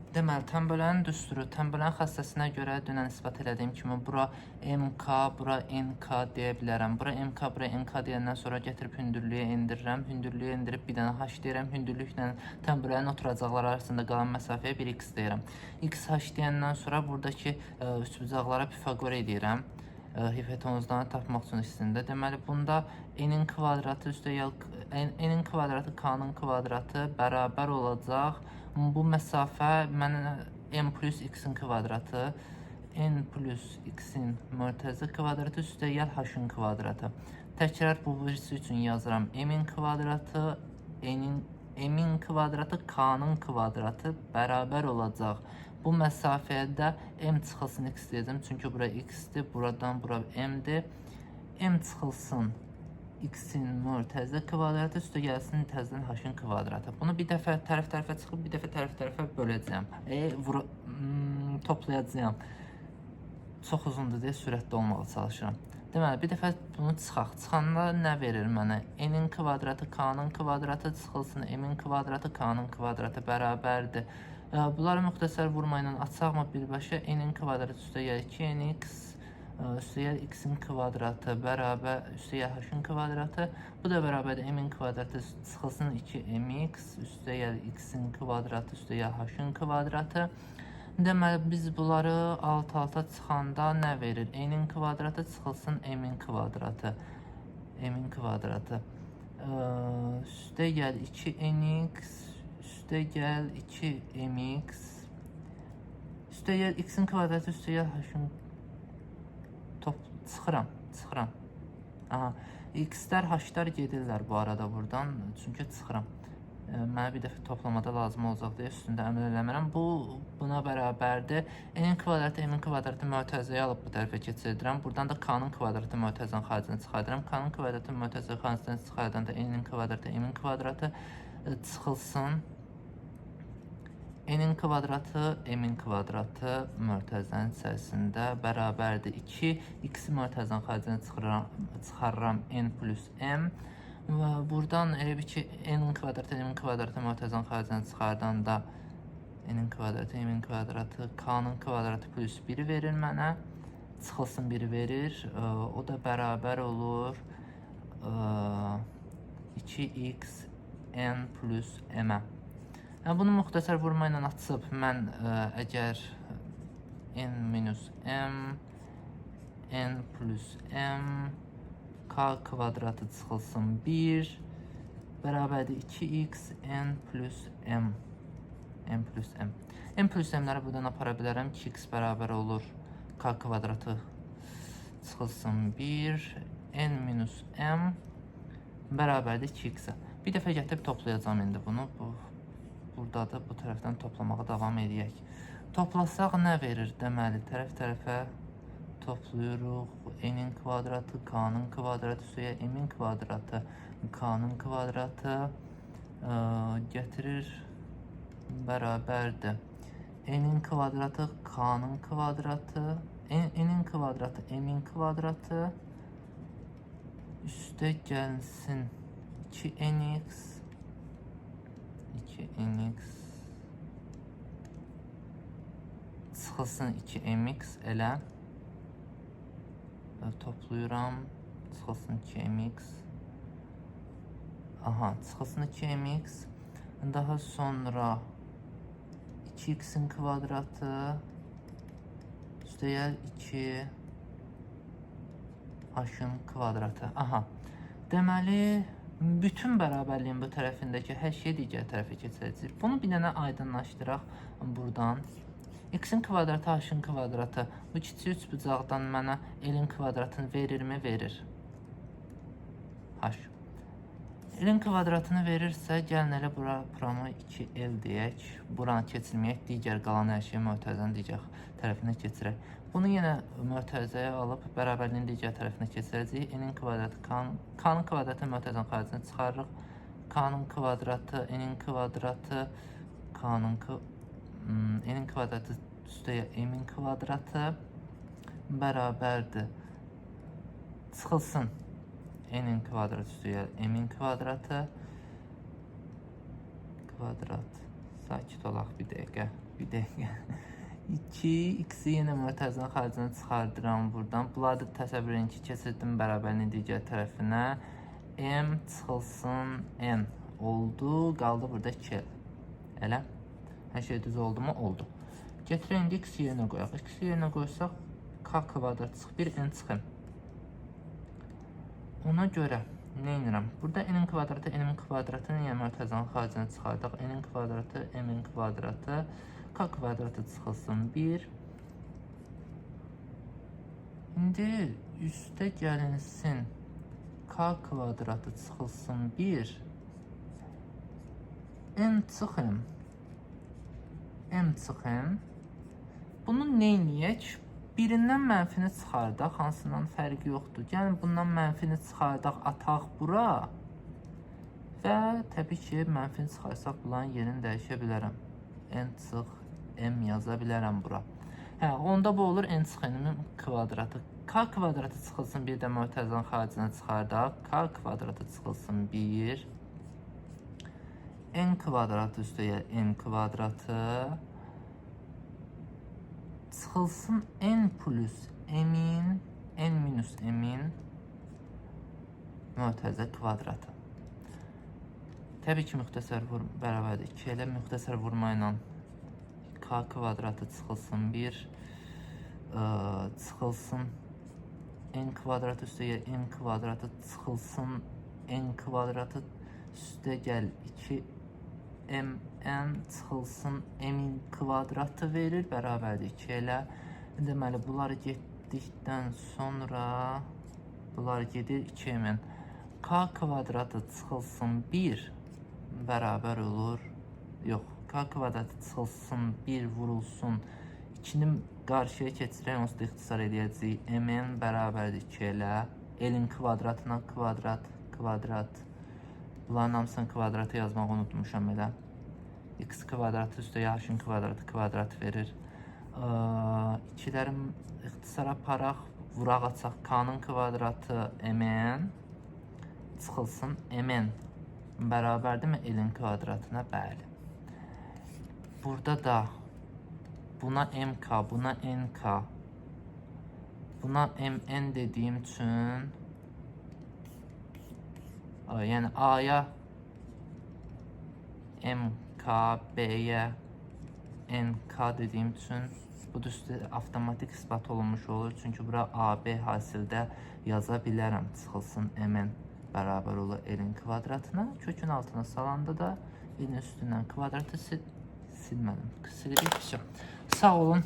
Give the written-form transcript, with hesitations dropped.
Deməli, tənbələnin düsturu, tənbələnin xəstəsinə görə dünən isbat elədiyim kimi bura MK, bura NK deyə bilərəm. Bura MK, bura NK deyəndən sonra gətirib hündürlüyə endirirəm. Hündürlüyə endirib bir dənə H deyirəm. Hündürlüklə tənbələnin oturacaqları arasında qalan məsafəyə 1x deyirəm. XH deyəndən sonra buradakı üçbucaqlara Pifaqor edirəm. Hipotenuzdan tapmaq üçün istəyində. Deməli, bunda n-in kvadratı üstəgəl n-in kvadratı k-nın kvadratı bərabər olacaq. Bu məsafə mənə n plus x-in kvadratı, n plus x-in mörtəzə kvadratı üstəgəl h-in kvadratı. Təkrar bu birisi üçün yazıram. M-in kvadratı, m-in kvadratı, k-nın kvadratı bərabər olacaq. Bu məsafədə m çıxılsın x deyəcəm. Çünki bura x-dir, buradan bura m-dir. M çıxılsın x-in mörtəzə kvadratı üstə gəlsin təzədən h-in kvadratı. Bunu bir dəfə tərəf-tərəfə çıxıb, bir dəfə tərəf-tərəfə böləcəyəm. Toplayacağım. Çox uzundur deyə sürətli olmağa çalışıram. Deməli, bir dəfə bunu çıxaq. Çıxanda nə verir mənə? N-in kvadratı, k-nın kvadratı çıxılsın, m-in kvadratı, k-nın kvadratı bərabərdir. Bunları müxtəsər vurma ilə açaqmı birbaşa? N-in kvadratı üstə gəlir 2nx, üstəgəl x-in kvadratı bərabər üstəgəl h-in kvadratı. Bu da bərabərdir m-in kvadratı çıxılsın 2mx, üstəgəl x-in kvadratı üstəgəl h-in kvadratı. Deməli, biz bunları alt-alta çıxanda nə verir? N-in kvadratı çıxılsın m-in kvadratı. M-in kvadratı. Üstəgəl 2nx, üstəgəl 2mx, üstəgəl x-in kvadratı üstəgəl h-in çıxıram. Aha, x-lər, h-lar gedirlər bu arada buradan, çünki çıxıram. Mənə bir dəfə toplamada lazım olacaq deyə üstündə əməl eləmirəm. Buna bərabərdir. N-in kvadratı, m-in kvadratı mötərizəyə alıb bu tərəfə keçirdirəm. Buradan da k-nın kvadratı mötərizənin xaricini çıxardıram. K-nın kvadratı mötərizənin xaricini çıxardanda n-in kvadratı, m-in kvadratı çıxılsın. N-in kvadratı, m-in kvadratı mötərizənin içərisində bərabərdir 2. X-i mötərizənin xaricinə çıxarıram n plus m. Və buradan elə bir ki, n-in kvadratı, m-in kvadratı mötərizənin xaricinə çıxardanda n-in kvadratı, m-in kvadratı, k-nın kvadratı plus 1 verir mənə. Çıxılsın 1 verir. O da bərabər olur 2x n plus m-ə. Bunu müxtəsər vurma ilə açıb mən əgər n minus m, n plus m, k kvadratı çıxılsın 1, bərabərdir 2x n plus m, n plus m. N plus m-ləri buradan apara bilərəm. 2x bərabər olur k kvadratı çıxılsın 1, n minus m bərabərdir 2x-ə. Bir dəfə gətirib toplayacağım indi bunu. Buradadır, bu tərəfdən toplamağa davam edək. Toplasaq nə verir? Deməli, tərəf-tərəfə toplayırıq. N-in kvadratı, k-nın kvadratı, üstəyə m-in kvadratı, k-nın kvadratı gətirir, bərabərdir. N-in kvadratı, k-nın kvadratı, n-in kvadratı, m-in kvadratı, üstə gəlsin 2nx, 2nx çıxılsın 2mx elə toplayıram, çıxılsın 2mx, aha, çıxılsın 2mx, daha sonra 2x-in kvadratı üstəgəl 2 h-in kvadratı, aha. Deməli, bütün bərabərliyin bu tərəfindəki hər şey digər tərəfə keçəcək. Bunu bir dənə aydınlaşdıraq buradan. X-in kvadratı, h-in kvadratı. Bu kiçik üçbucaqdan mənə l-in kvadratını verirmi? Verir. H. L-in kvadratını verirsə, gəlin elə buramı 2l deyək. Buranı keçirməyək, digər qalan hər şey mötərizənin digər tərəfinə keçirək. Bunu yenə mötərizəyə alıb bərabərliyin digər tərəfinə keçirəcəyik. N-in kvadratı, k-nın kvadratı mötərizənin xaricinə çıxarırıq. K-nın kvadratı, n-in kvadratı, n-in kvadratı üstəyə m-in kvadratı bərabərdir. Çıxılsın n-in kvadratı üstəyə m-in kvadratı kvadrat. Sakit olaq bir dəqiqə. Bir dəqiqə. 2x-i yenə mötərizənin xaricinə çıxardıram buradan. Bunları da təsəvvür edin ki, keçirdim bərabərliyin digər tərəfinə. M çıxılsın n oldu. Qaldı burada 2. Elə. Hər şey düz oldu mu? Oldu. Gətirək indi x yerinə qoyaq. X yerinə qoysaq k kvadrat çıx 1 n çıxın. Ona görə nə edirəm? Burada n-in kvadratı n-in kvadratını yəni mötərizənin xaricinə çıxardaq. N-in kvadratı m-in kvadratı k kvadratı çıxılsın 1. İndi üstə gəlinsin k kvadratı çıxılsın 1. N çıxın. M çıxın. Bunu neyniyək? Birindən mənfini çıxardaq, hansından fərqi yoxdur. Gəlin bundan mənfini çıxardaq, ataq bura. Və təbii ki, mənfini çıxarsaq bunların yerini dəyişə bilərəm. N çıx, M yaza bilərəm bura. Hə, onda bu olur N çıx N-in kvadratı. K kvadratı çıxılsın bir də mötərizənin xaricinə çıxardaq. K kvadratı çıxılsın 1. N kvadratı üstəyə N kvadratı. Çıxılsın n plus m-in, n minus m-in mötərizə kvadratı. Təbii ki, müxtəsər bərabərdir 2 ilə müxtəsər vurma ilə k kvadratı çıxılsın 1, çıxılsın n kvadratı üstəyə n kvadratı çıxılsın n kvadratı üstə gəl 2 mn çıxılsın m-in kvadratı verir, bərabərdir 2 ilə. Deməli, bunlar getdikdən sonra bunlar gedir 2mn. K kvadratı çıxılsın 1 bərabər olur. Yox, k kvadratı çıxılsın 1 vurulsun. 2-ni qarşıya keçirək, onsuz da ixtisar edəcəyik. Mn bərabərdir 2 ilə. L-in kvadratına kvadrat, kvadrat. Bunların hamısının kvadratı yazmağı unutmuşam elə. X kvadratı üstə h-in kvadratı kvadrat verir. İkilərim ixtisara aparaq, vuraq açaq. K-nın kvadratı mn çıxılsın mn bərabərdirmi L-in kvadratına? Bəli. Burada da buna mk, buna nk, buna mn dediyim üçün yəni A-ya MK, B-yə NK dediyim üçün bu da üstə avtomatik isbat olunmuş olur. Çünki bura AB hasildə yaza bilərəm. Çıxılsın MN bərabər olur L-in kvadratına. Kökün altına salanda da L-in üstündən kvadratı silmədim. Silirik. Sağ olun.